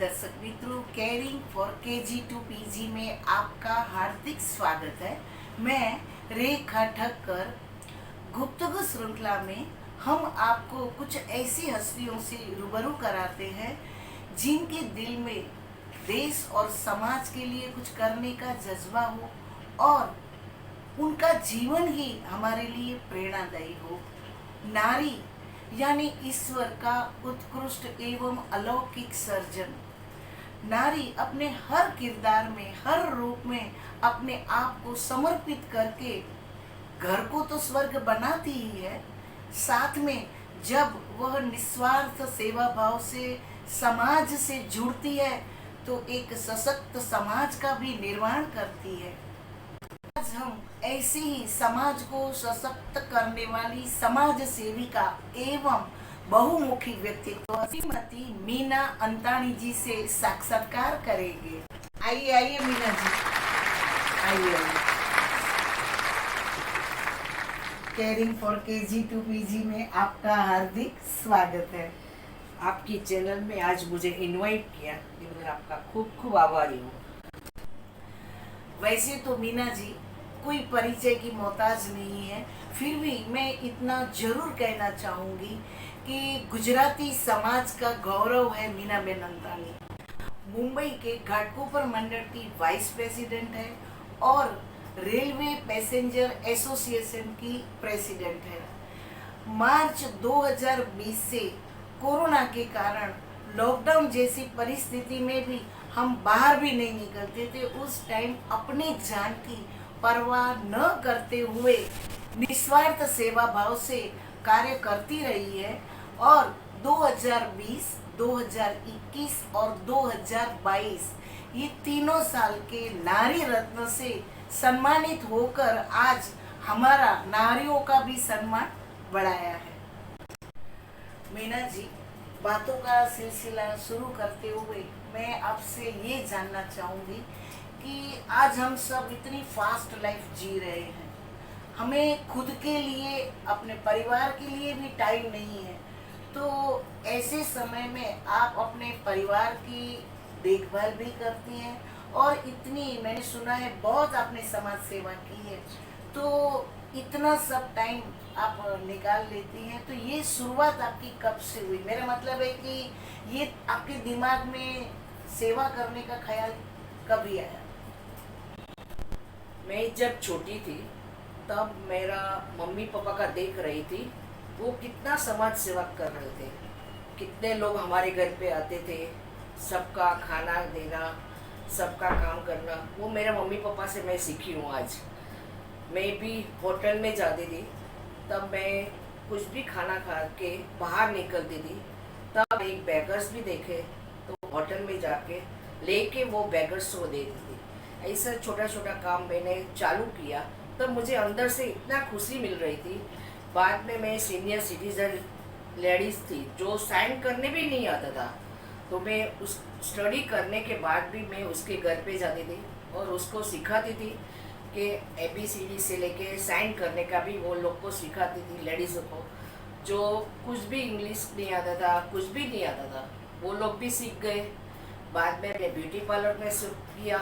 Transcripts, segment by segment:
दर्शक मित्रों, caring for KG to PG में आपका हार्दिक स्वागत है। मैं रेखा ठक्कर। गुप्तगू श्रृंखला में हम आपको कुछ ऐसी हस्तियों से रूबरू कराते हैं जिनके दिल में देश और समाज के लिए कुछ करने का जज्बा हो और उनका जीवन ही हमारे लिए प्रेरणादायी हो। नारी यानी ईश्वर का उत्कृष्ट एवं अलौकिक सर्जन। नारी अपने हर किरदार में, हर रूप में अपने आप को समर्पित करके घर को तो स्वर्ग बनाती ही है, साथ में जब वह निस्वार्थ सेवा भाव से समाज से जुड़ती है तो एक सशक्त समाज का भी निर्माण करती है। आज हम ऐसे ही समाज को सशक्त करने वाली समाज सेविका एवं बहुमुखी व्यक्तित्व श्रीमती मीना अंतानी जी से साक्षात्कार करेंगे। आइए आइए मीना जी, आइए आइए। Caring for KG to PG में आपका हार्दिक स्वागत है। आपकी चैनल में आज मुझे इनवाइट किया, मैं आपका खूब खूब आभारी हूँ। वैसे तो मीना जी कोई परिचय की मोहताज नहीं है, फिर भी मैं इतना जरूर कहना चाहूँगी कि गुजराती समाज का गौरव है मीना बेन अंतानी। मुंबई के घाटकोपर मंडल की वाइस प्रेसिडेंट है और रेलवे पैसेंजर एसोसिएशन की प्रेसिडेंट है। मार्च 2020 से कोरोना के कारण लॉकडाउन जैसी परिस्थिति में भी हम बाहर भी नहीं निकलते थे। उस टाइम अपनी जान की परवाह न करते हुए निस्वार्थ सेवा भाव से कार्य करती रही है और 2020, 2021 और 2022 ये तीनों साल के नारी रत्न से सम्मानित होकर आज हमारा नारियों का भी सम्मान बढ़ाया है। मीना जी, बातों का सिलसिला शुरू करते हुए मैं आपसे ये जानना चाहूँगी कि आज हम सब इतनी फास्ट लाइफ जी रहे हैं, हमें खुद के लिए, अपने परिवार के लिए भी टाइम नहीं है। तो ऐसे समय में आप अपने परिवार की देखभाल भी करती हैं और इतनी, मैंने सुना है बहुत आपने समाज सेवा की है, तो इतना सब टाइम आप निकाल लेती हैं। तो ये शुरुआत आपकी कब से हुई? मेरा मतलब है कि ये आपके दिमाग में सेवा करने का ख्याल कभी आया? मैं जब छोटी थी तब मेरा मम्मी पापा का देख रही थी, वो कितना समाज सेवा कर रहे थे, कितने लोग हमारे घर पे आते थे, सबका खाना देना, सबका काम करना, वो मेरे मम्मी पापा से मैं सीखी हूँ। आज मैं भी होटल में जाती थी, तब मैं कुछ भी खाना खा के बाहर निकलती थी, तब एक बेगर्स भी देखे तो होटल में जाके लेके वो बेगर्स को देती थी। ऐसा छोटा छोटा काम मैंने चालू किया, तब मुझे अंदर से इतना खुशी मिल रही थी। बाद में मैं सीनियर सिटीजन लेडीज़ थी जो साइन करने भी नहीं आता था, तो मैं उस स्टडी करने के बाद भी मैं उसके घर पे जाती थी और उसको सिखाती थी कि ABCD से लेके साइन करने का भी वो लोग को सिखाती थी। लेडीज़ों को जो कुछ भी इंग्लिश नहीं आता था, कुछ भी नहीं आता था, वो लोग भी सीख गए। बाद में मैं ब्यूटी पार्लर में शुरू किया।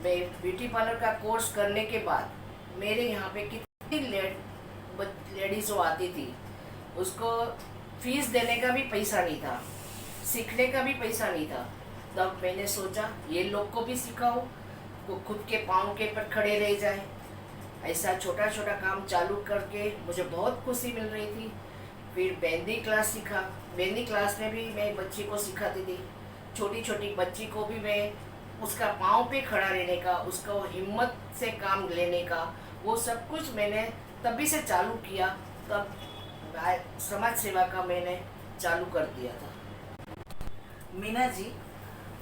मैं ब्यूटी पार्लर का कोर्स करने के बाद मेरे यहाँ पे कितनी लेडीज़ों आती थी, उसको फीस देने का भी पैसा नहीं था, सीखने का भी पैसा नहीं था। तब मैंने सोचा ये लोग को भी सिखाओ, वो खुद के पाँव के पर खड़े रह जाए। ऐसा छोटा छोटा काम चालू करके मुझे बहुत खुशी मिल रही थी। फिर मेहंदी क्लास सीखा। मेहंदी क्लास में भी मैं बच्ची को सिखाती थी, छोटी छोटी बच्ची को भी मैं उसका पाँव पे खड़ा रहने का, उसको हिम्मत से काम लेने का, वो सब कुछ मैंने तभी से चालू किया। तब समाज सेवा का मैंने चालू कर दिया था। मीना जी,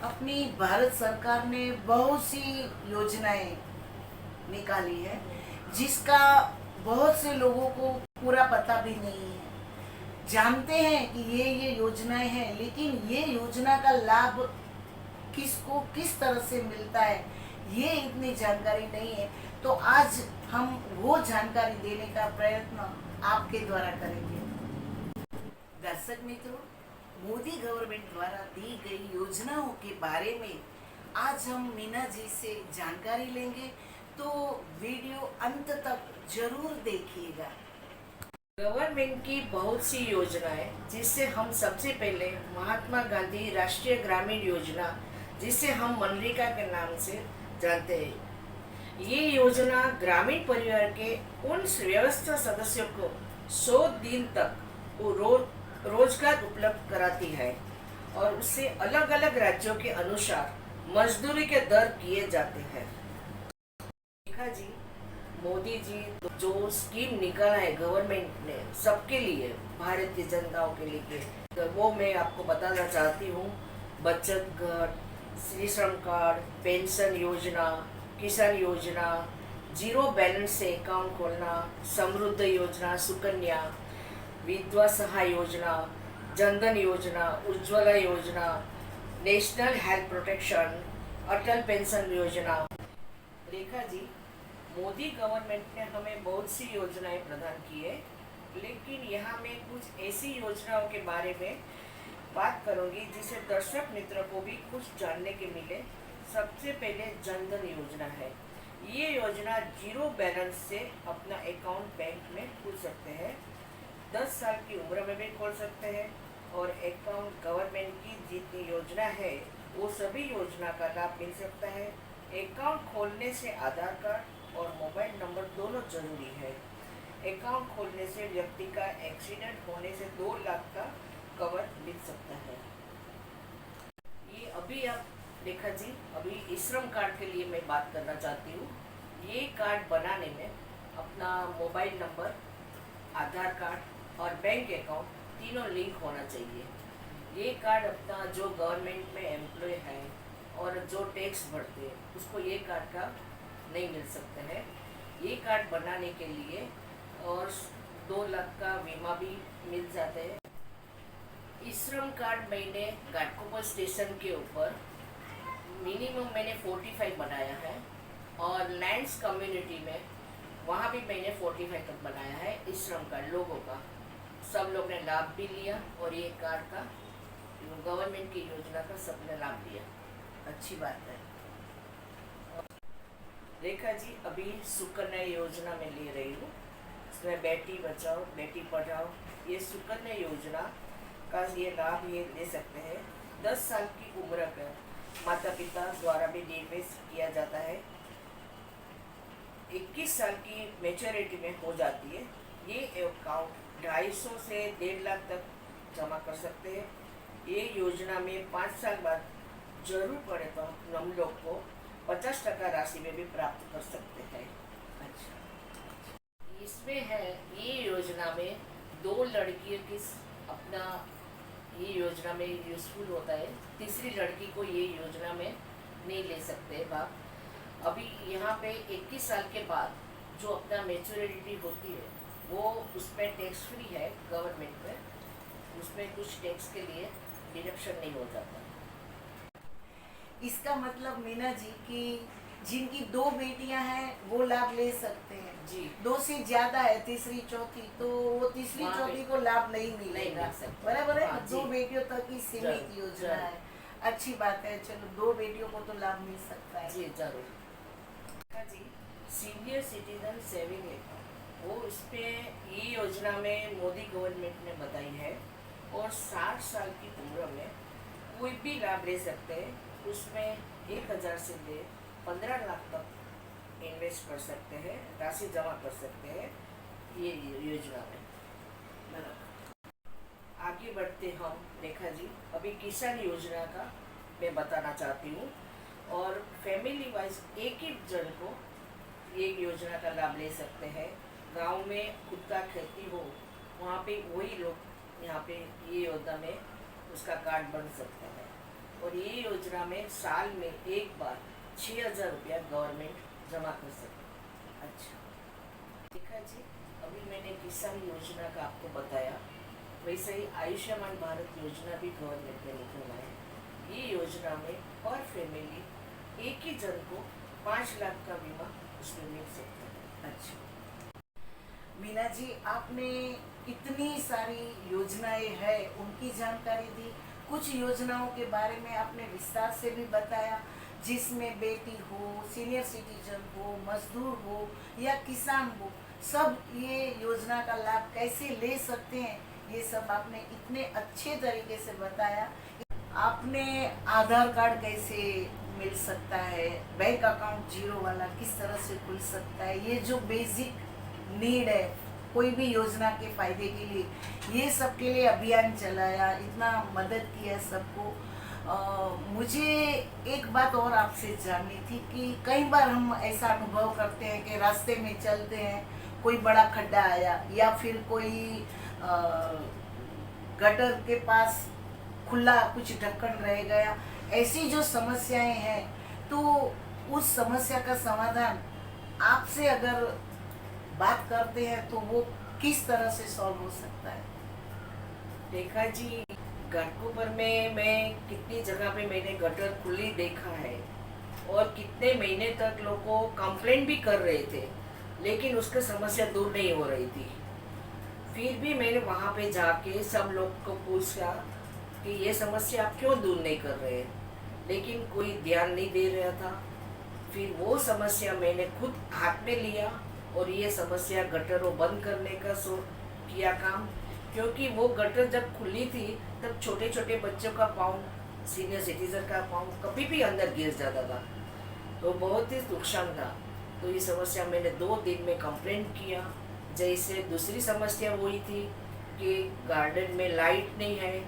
अपनी भारत सरकार ने बहुत सी योजनाएं निकाली है जिसका बहुत से लोगों को पूरा पता भी नहीं है। जानते हैं कि ये योजनाएं हैं, लेकिन ये योजना का लाभ किसको किस तरह से मिलता है ये इतनी जानकारी नहीं है। तो आज हम वो जानकारी देने का प्रयत्न आपके द्वारा करेंगे। दर्शक मित्रों, मोदी गवर्नमेंट द्वारा दी गई योजनाओं के बारे में आज हम मीना जी से जानकारी लेंगे, तो वीडियो अंत तक जरूर देखिएगा। गवर्नमेंट की बहुत सी योजनाएं, जिससे हम सबसे पहले महात्मा गांधी राष्ट्रीय ग्रामीण योजना, जिसे हम मनरेगा के नाम से जानते हैं। ये योजना ग्रामीण परिवार के उन व्यवस्था सदस्यों को 100 दिन तक रोजगार उपलब्ध कराती है और उससे अलग अलग राज्यों के अनुसार मजदूरी के दर किए जाते हैं। देखा जी, मोदी जी जो स्कीम निकाला है गवर्नमेंट ने सबके लिए, भारतीय जनताओं के लिए, तो वो मैं आपको बताना चाहती हूँ। बचत घर, श्री श्रम कार्ड, पेंशन योजना, किसान योजना, जीरो बैलेंस से अकाउंट खोलना, समृद्ध योजना, सुकन्या, विधवा सहाय योजना, जनधन योजना, उज्ज्वला योजना, नेशनल हेल्थ प्रोटेक्शन, अटल पेंशन योजना। रेखा जी, मोदी गवर्नमेंट ने हमें बहुत सी योजनाएं प्रदान की है, लेकिन यहाँ मैं कुछ ऐसी योजनाओं के बारे में बात करूँगी जिसे दर्शक मित्र को भी कुछ जानने के मिले। सबसे पहले जनधन योजना है। ये योजना जीरो बैलेंस से अपना अकाउंट बैंक में खोल सकते हैं। 10 साल की उम्र में भी खोल सकते हैं और अकाउंट गवर्नमेंट की जितनी योजना है वो सभी योजना का लाभ मिल सकता है। अकाउंट खोलने से आधार कार्ड और मोबाइल नंबर दोनों जरूरी है। अकाउंट खोलने से व्यक्ति का एक्सीडेंट होने से 2 लाख का कवर मिल सकता है। ये अभी आप देखा जी, अभी ई श्रम कार्ड के लिए मैं बात करना चाहती हूँ। ये कार्ड बनाने में अपना मोबाइल नंबर, आधार कार्ड और बैंक अकाउंट तीनों लिंक होना चाहिए। ये कार्ड अपना जो गवर्नमेंट में एम्प्लॉय है और जो टैक्स भरते हैं उसको ये कार्ड का नहीं मिल सकते हैं। ये कार्ड बनाने के लिए और 2 लाख का बीमा भी मिल जाता है। ई श्रम कार्ड मैंने घाटकोपर स्टेशन के ऊपर मिनिमम मैंने 45 बनाया है और लैंड्स कम्युनिटी में वहाँ भी मैंने 45 तक बनाया है। ई श्रम कार्ड लोगों का सब लोग ने लाभ भी लिया और ये कार्ड का गवर्नमेंट की योजना का सबने लाभ लिया। अच्छी बात है। रेखा जी, अभी सुकन्या योजना में ले रही हूँ। इसमें बेटी बचाओ बेटी पढ़ाओ, ये सुकन्या योजना का ये लाभ ये ले सकते हैं। 10 साल की उम्र का माता पिता द्वारा भी निवेश किया जाता है। 21 साल की मैच्योरिटी में हो जाती है। ये अकाउंट 250 से 1.5 लाख तक जमा कर सकते हैं। ये योजना में 5 साल बाद जरूर पड़े तो हम लोग को 50% राशि में भी प्राप्त कर सकते हैं। अच्छा, इसमें है ये योजना में 2 लड़कियों की अपना ये योजना में यूजफुल होता है। तीसरी लड़की को ये योजना में नहीं ले सकते बाप। अभी यहाँ पे 21 साल के बाद जो अपना मैच्योरिटी होती है वो उसमें टैक्स फ्री है गवर्नमेंट में, उसमें कुछ टैक्स के लिए डिडक्शन नहीं हो जाता। इसका मतलब मीना जी कि जिनकी 2 बेटियां हैं वो लाभ ले सकते हैं जी। 2 से ज्यादा है, तीसरी चौथी, तो वो तीसरी वहाँ चौथी को लाभ नहीं नहीं मिलेगा। मिल सकता। बराबर है। हाँ, 2 जी। बेटियों तक ही सीमित जरूर, योजना जरूर। है। अच्छी बात है। चलो, 2 बेटियों को तो लाभ मिल सकता है। जी जरूर। हाँ जी, सीनियर सिटीजन सेविंग अकाउंट, वो इसमें ये योजना में मोदी गवर्नमेंट ने बताई है और 60 साल की उम्र में कोई भी लाभ ले सकते हैं। उसमें 1000 से ले 15 लाख तक इन्वेस्ट कर सकते हैं, राशि जमा कर सकते हैं ये योजना में। आगे बढ़ते हम रेखा जी, अभी किसान योजना का मैं बताना चाहती हूँ। और फैमिली वाइज एक ही जन को ये योजना का लाभ ले सकते हैं। गांव में खुद का खेती हो वहाँ पे वही लोग यहाँ पे ये योजना में उसका कार्ड बन सकता है। और ये योजना में साल में एक बार 6000 रुपया गवर्नमेंट जमा कर सकते हैं। अच्छा देखा जी, अभी मैंने किसान योजना का आपको बताया, वैसे ही आयुष्मान भारत योजना भी गवर्नमेंट ने निकाला है। ये योजना में पर फैमिली एक ही जन को 5 लाख का बीमा उसमें मिल सकता है। अच्छा मीना जी, आपने इतनी सारी योजनाएं हैं उनकी जानकारी दी। कुछ योजनाओं के बारे में आपने विस्तार से भी बताया, जिसमें बेटी हो, सीनियर सिटीजन हो, मजदूर हो या किसान हो, सब ये योजना का लाभ कैसे ले सकते हैं, ये सब आपने इतने अच्छे तरीके से बताया। आपने आधार कार्ड कैसे मिल सकता है, बैंक अकाउंट जीरो वाला किस तरह से खुल सकता है, ये जो बेसिक नीड है कोई भी योजना के फायदे के लिए, ये सब के लिए अभियान चलाया, इतना मदद किया सबको। मुझे एक बात और आपसे जाननी थी कि कई बार हम ऐसा अनुभव करते हैं कि रास्ते में चलते हैं, कोई बड़ा खड्डा आया या फिर कोई गटर के पास खुला कुछ ढक्कन रह गया, ऐसी जो समस्याएं हैं, तो उस समस्या का समाधान आपसे अगर बात करते हैं तो वो किस तरह से सॉल्व हो सकता है? रेखा जी, घाटकोपर में मैं कितनी जगह पे मैंने गटर खुली देखा है और कितने महीने तक लोग को कंप्लेंट भी कर रहे थे, लेकिन उसकी समस्या दूर नहीं हो रही थी। फिर भी मैंने वहाँ पे जाके सब लोग को पूछा कि ये समस्या आप क्यों दूर नहीं कर रहे, लेकिन कोई ध्यान नहीं दे रहा था। फिर वो समस्या मैंने खुद हाथ में लिया और ये समस्या गटर को बंद करने का किया काम, क्योंकि वो गटर जब खुली थी तब छोटे छोटे बच्चों का पाँव, सीनियर सिटीजन का पाँव कभी भी अंदर गिर जाता था, तो बहुत ही नुकसान था। तो ये समस्या मैंने 2 दिन में कंप्लेंट किया। जैसे दूसरी समस्या वही थी कि गार्डन में लाइट नहीं है,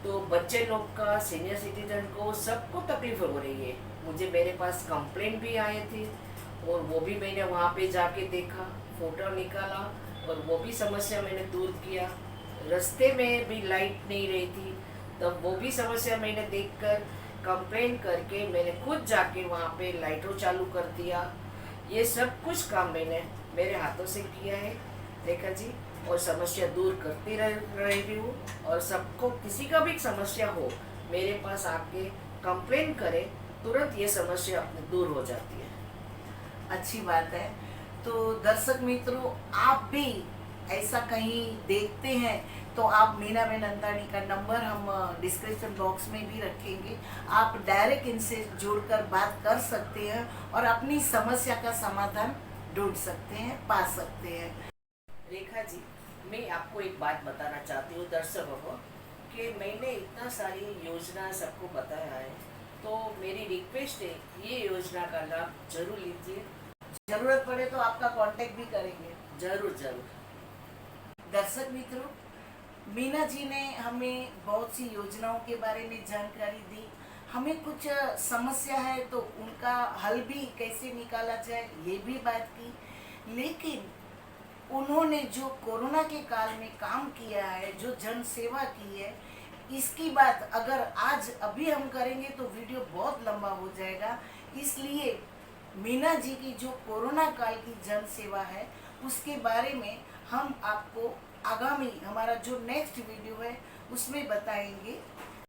तो बच्चे लोग का, सीनियर सिटीजन को, सबको तकलीफ हो रही है। मुझे मेरे पास कंप्लेंट भी आए थे और वो भी मैंने वहाँ पे जाके देखा, फ़ोटो निकाला और वो भी समस्या मैंने दूर किया। रास्ते में भी लाइट नहीं रही थी, तब वो भी समस्या मैंने देखकर कंप्लेंट करके मैंने खुद जाके वहाँ पे लाइटों चालू कर दिया। ये सब कुछ काम मैंने मेरे हाथों से किया है रेखा जी, और समस्या दूर करती रही हूँ। और सबको किसी का भी समस्या हो, मेरे पास आके कंप्लेंट करे, तुरंत ये समस्या अपने दूर हो जाती है। अच्छी बात है। तो दर्शक मित्रों, आप भी ऐसा कहीं देखते हैं तो आप मीनाबेन अंतानी का नंबर हम डिस्क्रिप्शन बॉक्स में भी रखेंगे, आप डायरेक्ट इनसे जुड़कर बात कर सकते हैं और अपनी समस्या का समाधान ढूंढ सकते हैं, पा सकते हैं। रेखा जी, मैं आपको एक बात बताना चाहती हूँ दर्शकों को कि मैंने इतना सारी योजना सबको बताया है, तो मेरी रिक्वेस्ट है ये योजना का लाभ जरूर लीजिए। जरूरत पड़े तो आपका कांटेक्ट भी करेंगे। जरूर जरूर। दर्शक मित्रों, मीना जी ने हमें बहुत सी योजनाओं के बारे में जानकारी दी, हमें कुछ समस्या है तो उनका हल भी कैसे निकाला जाए ये भी बात की, लेकिन उन्होंने जो कोरोना के काल में काम किया है, जो जन सेवा की है, इसकी बात अगर आज अभी हम करेंगे तो वीडियो बहुत लंबा हो जाएगा। इसलिए मीना जी की जो कोरोना काल की जन सेवा है उसके बारे में हम आपको आगामी हमारा जो नेक्स्ट वीडियो है उसमें बताएंगे।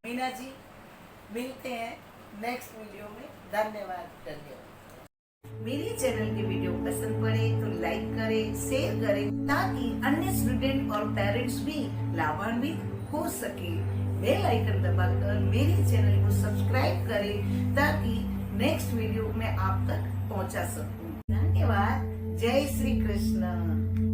मीना जी, मिलते हैं नेक्स्ट वीडियो में। धन्यवाद। धन्यवाद। मेरे चैनल की वीडियो पसंद पड़े तो लाइक करें, शेयर करें, ताकि अन्य स्टूडेंट और पेरेंट्स भी लाभान्वित हो सके। बेल आइकन दबाकर मेरे चैनल को सब्सक्राइब करें ताकि नेक्स्ट वीडियो में आप तक पहुंचा सकूं। धन्यवाद। जय श्री कृष्ण।